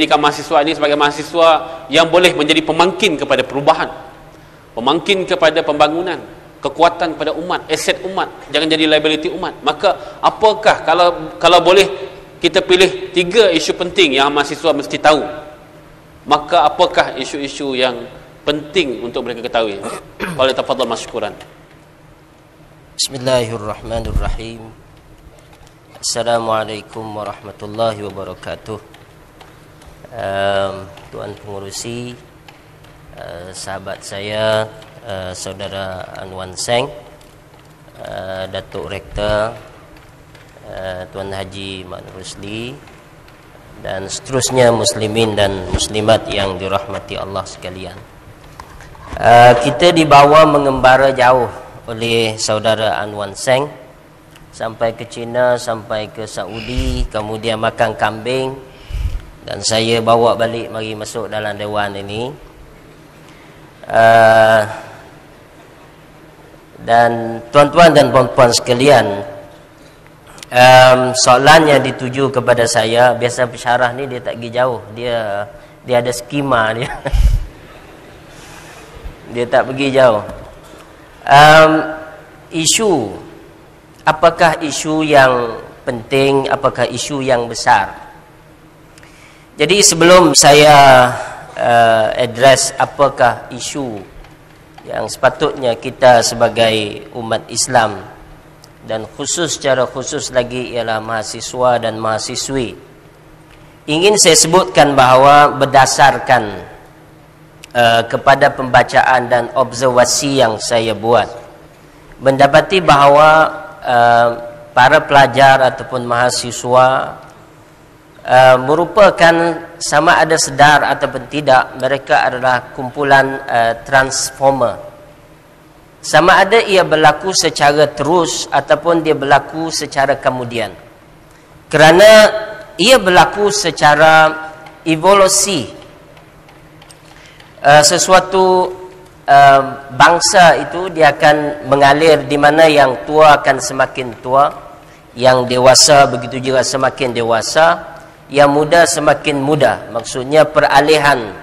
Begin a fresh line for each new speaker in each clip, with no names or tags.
Jadikan mahasiswa ini sebagai mahasiswa yang boleh menjadi pemangkin kepada perubahan, pemangkin kepada pembangunan, kekuatan pada umat, aset umat, jangan jadi liability umat. Maka apakah kalau boleh kita pilih 3 isu penting yang mahasiswa mesti tahu, maka apakah isu-isu yang penting untuk mereka ketahui? Qala tafadhal masykuran.
Bismillahirrahmanirrahim. Assalamualaikum warahmatullahi wabarakatuh. Tuan pengurusi, sahabat saya, saudara Anwan Seng, Datuk Rektor, Tuan Haji Mak Rusli, dan seterusnya muslimin dan muslimat yang dirahmati Allah sekalian. Kita dibawa mengembara jauh oleh saudara Anwan Seng sampai ke China, sampai ke Saudi, kemudian makan kambing, dan saya bawa balik mari masuk dalam dewan ini. Dan tuan-tuan dan puan-puan sekalian, soalan yang dituju kepada saya, biasa pensyarah ni dia tak pergi jauh, dia ada skema dia. Dia tak pergi jauh. Isu, apakah isu yang penting, apakah isu yang besar? Jadi sebelum saya address apakah isu yang sepatutnya kita sebagai umat Islam, dan secara khusus lagi ialah mahasiswa dan mahasiswi, ingin saya sebutkan bahawa berdasarkan kepada pembacaan dan observasi yang saya buat, mendapati bahawa para pelajar ataupun mahasiswa merupakan, sama ada sedar ataupun tidak, mereka adalah kumpulan transformer. Sama ada ia berlaku secara terus ataupun dia berlaku secara kemudian. Kerana ia berlaku secara evolusi. Sesuatu bangsa itu dia akan mengalir, di mana yang tua akan semakin tua, yang dewasa begitu juga semakin dewasa, yang muda semakin muda. Maksudnya peralihan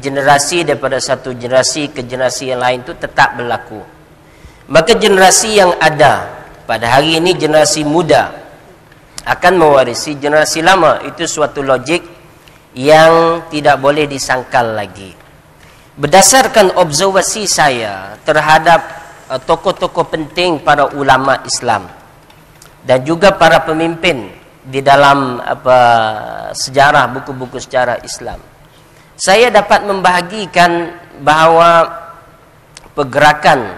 generasi daripada satu generasi ke generasi yang lain itu tetap berlaku. Maka generasi yang ada pada hari ini, generasi muda, akan mewarisi generasi lama. Itu suatu logik yang tidak boleh disangkal lagi. Berdasarkan observasi saya terhadap tokoh-tokoh penting para ulama Islam dan juga para pemimpin di dalam sejarah, buku-buku sejarah Islam, saya dapat membahagikan bahawa pergerakan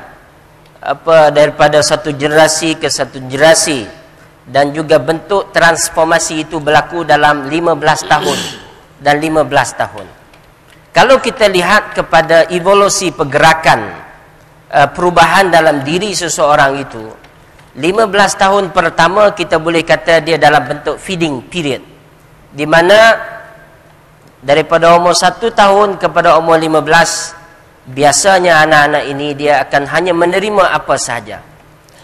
daripada satu generasi ke satu generasi dan juga bentuk transformasi itu berlaku dalam 15 tahun dan 15 tahun. Kalau kita lihat kepada evolusi pergerakan perubahan dalam diri seseorang itu, 15 tahun pertama kita boleh kata dia dalam bentuk feeding period, di mana daripada umur 1 tahun kepada umur 15, biasanya anak-anak ini dia akan hanya menerima apa sahaja.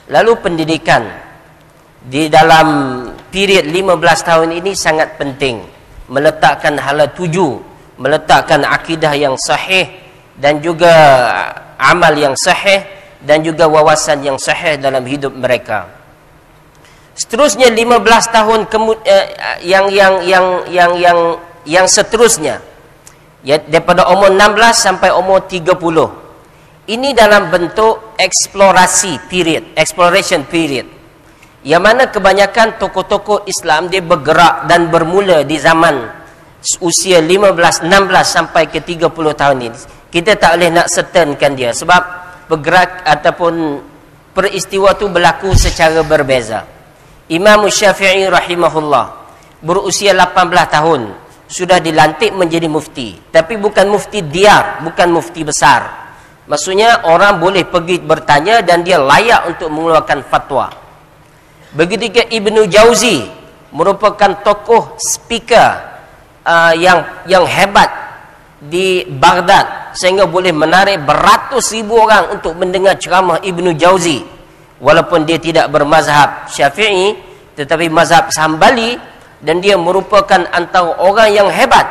Lalu pendidikan di dalam period 15 tahun ini sangat penting, meletakkan hala tuju, meletakkan akidah yang sahih dan juga amal yang sahih dan juga wawasan yang sahih dalam hidup mereka. Seterusnya 15 tahun yang seterusnya, ya, daripada umur 16 sampai umur 30. Ini dalam bentuk explorasi period, exploration period. Yang mana kebanyakan tokoh-tokoh Islam dia bergerak dan bermula di zaman usia 15, 16 sampai ke 30 tahun ini. Kita tak boleh nak certainkan dia, sebab bergerak ataupun peristiwa itu berlaku secara berbeza. Imam Syafi'i rahimahullah berusia 18 tahun sudah dilantik menjadi mufti, tapi bukan mufti diyar, bukan mufti besar. Maksudnya orang boleh pergi bertanya dan dia layak untuk mengeluarkan fatwa. Begitu juga Ibnu Jauzi merupakan tokoh speaker yang hebat di Baghdad, sehingga boleh menarik beratus ribu orang untuk mendengar ceramah Ibnu Jauzi, walaupun dia tidak bermazhab Syafi'i tetapi mazhab Hambali, dan dia merupakan antara orang yang hebat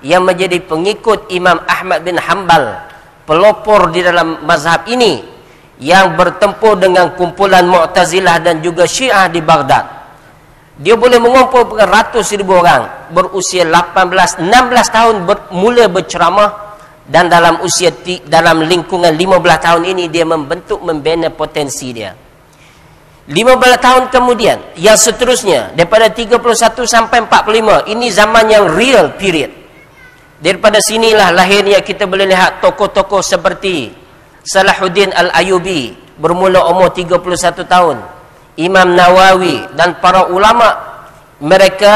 yang menjadi pengikut Imam Ahmad bin Hanbal, pelopor di dalam mazhab ini, yang bertempur dengan kumpulan Mu'tazilah dan juga Syiah di Baghdad. Dia boleh mengumpulkan ratus ribu orang berusia 18-16 tahun mula berceramah, dan dalam lingkungan 15 tahun ini dia membina potensi dia. 15 tahun kemudian, yang seterusnya daripada 31 sampai 45, ini zaman yang real period. Daripada sinilah lahirnya kita boleh lihat tokoh-tokoh seperti Salahuddin Al-Ayyubi bermula umur 31 tahun, Imam Nawawi dan para ulama. Mereka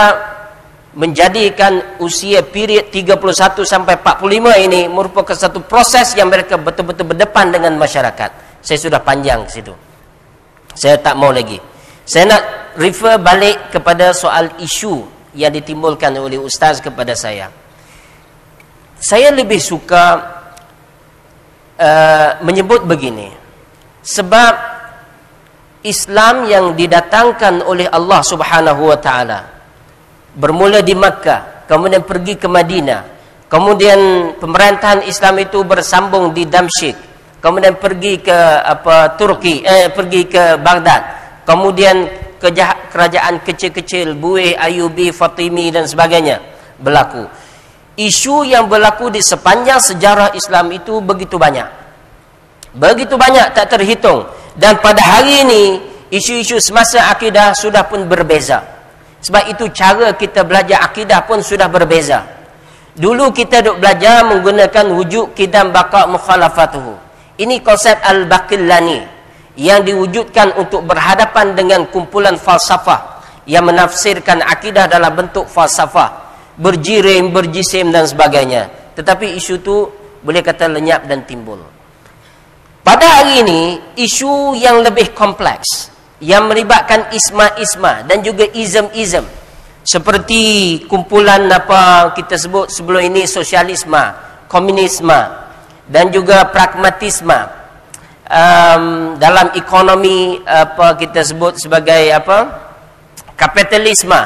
menjadikan usia period 31 sampai 45 ini merupakan satu proses yang mereka betul-betul berdepan dengan masyarakat. Saya sudah panjang ke situ, saya tak mau lagi. Saya nak refer balik kepada soal isu yang ditimbulkan oleh ustaz kepada saya. Saya lebih suka menyebut begini, sebab Islam yang didatangkan oleh Allah Subhanahu wa taala bermula di Makkah, kemudian pergi ke Madinah, kemudian pemerintahan Islam itu bersambung di Damsyik, kemudian pergi ke Turki, pergi ke Baghdad, kemudian kerajaan kecil-kecil Buih, Ayyubi, Fatimi dan sebagainya berlaku. Isu yang berlaku di sepanjang sejarah Islam itu begitu banyak, tak terhitung. Dan pada hari ini isu-isu semasa akidah sudah pun berbeza. Sebab itu cara kita belajar akidah pun sudah berbeza. Dulu kita duk belajar menggunakan wujud qidam baqa mukhalafatuhu. Ini konsep Al-Baqillani yang diwujudkan untuk berhadapan dengan kumpulan falsafah yang menafsirkan akidah dalam bentuk falsafah, berjirim, berjisim dan sebagainya. Tetapi isu itu boleh kata lenyap dan timbul. Pada hari ini isu yang lebih kompleks, yang melibatkan isma-isma dan juga izm-izm, seperti kumpulan apa kita sebut sebelum ini sosialisme, komunisme dan juga pragmatisme, dalam ekonomi apa kita sebut sebagai kapitalisme,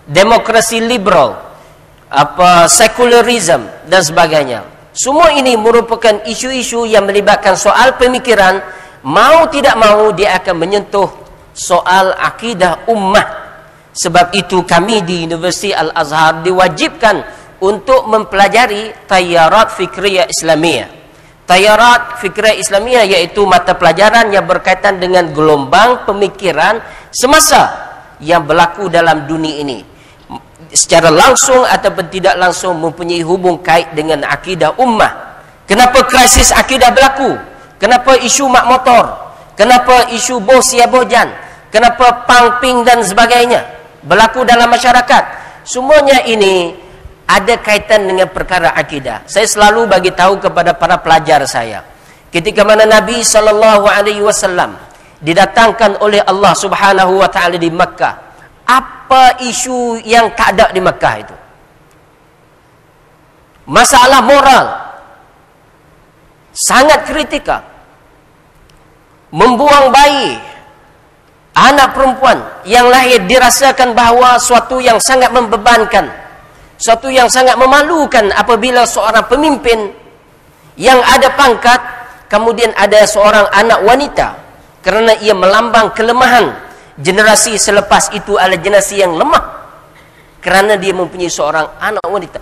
demokrasi liberal, sekularisme dan sebagainya. Semua ini merupakan isu-isu yang melibatkan soal pemikiran. Mau tidak mau dia akan menyentuh soal akidah ummah. Sebab itu kami di Universiti Al-Azhar diwajibkan untuk mempelajari tayarat fikriyah Islamiyah. Tayarat fikriyah Islamiyah iaitu mata pelajaran yang berkaitan dengan gelombang pemikiran semasa yang berlaku dalam dunia ini, secara langsung ataupun tidak langsung mempunyai hubung kait dengan akidah ummah. Kenapa krisis akidah berlaku? Kenapa isu mak motor? Kenapa isu boh sia bohjan? Kenapa pang ping dan sebagainya berlaku dalam masyarakat? Semuanya ini ada kaitan dengan perkara akidah. Saya selalu bagi tahu kepada para pelajar saya, ketika mana Nabi SAW didatangkan oleh Allah Subhanahu wa taala di Makkah, apa isu yang tak ada di Makkah itu? Masalah moral sangat kritikal. Membuang bayi, anak perempuan yang lahir dirasakan bahawa suatu yang sangat membebankan, suatu yang sangat memalukan apabila seorang pemimpin yang ada pangkat, kemudian ada seorang anak wanita, kerana ia melambang kelemahan generasi selepas itu adalah generasi yang lemah, kerana dia mempunyai seorang anak wanita.